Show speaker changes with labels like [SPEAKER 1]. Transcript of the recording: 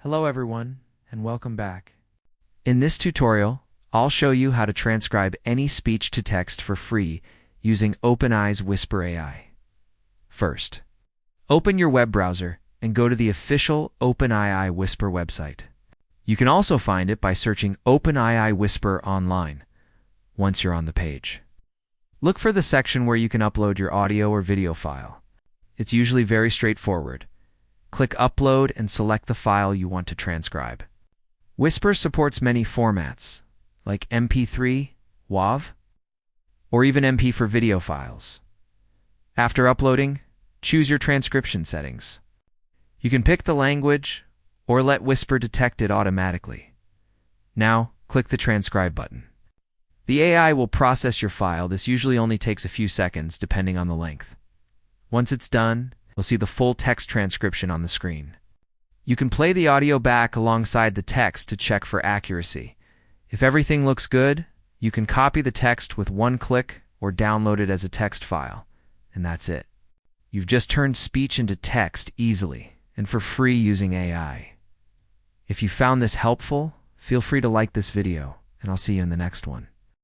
[SPEAKER 1] Hello everyone, and welcome back. In this tutorial, I'll show you how to transcribe any speech-to-text for free using OpenAI's Whisper AI. First, open your web browser and go to the official OpenAI Whisper website. You can also find it by searching OpenAI Whisper online once you're on the page. Look for the section where you can upload your audio or video file. It's usually very straightforward. Click Upload and select the file you want to transcribe. Whisper supports many formats, like MP3, WAV, or even MP for video files. After uploading, choose your transcription settings. You can pick the language or let Whisper detect it automatically. Now, click the Transcribe button. The AI will process your file. This usually only takes a few seconds, depending on the length. Once it's done, you'll see the full text transcription on the screen. You can play the audio back alongside the text to check for accuracy. If everything looks good, you can copy the text with one click or download it as a text file, and that's it. You've just turned speech into text easily and for free using AI. If you found this helpful, feel free to like this video, and I'll see you in the next one.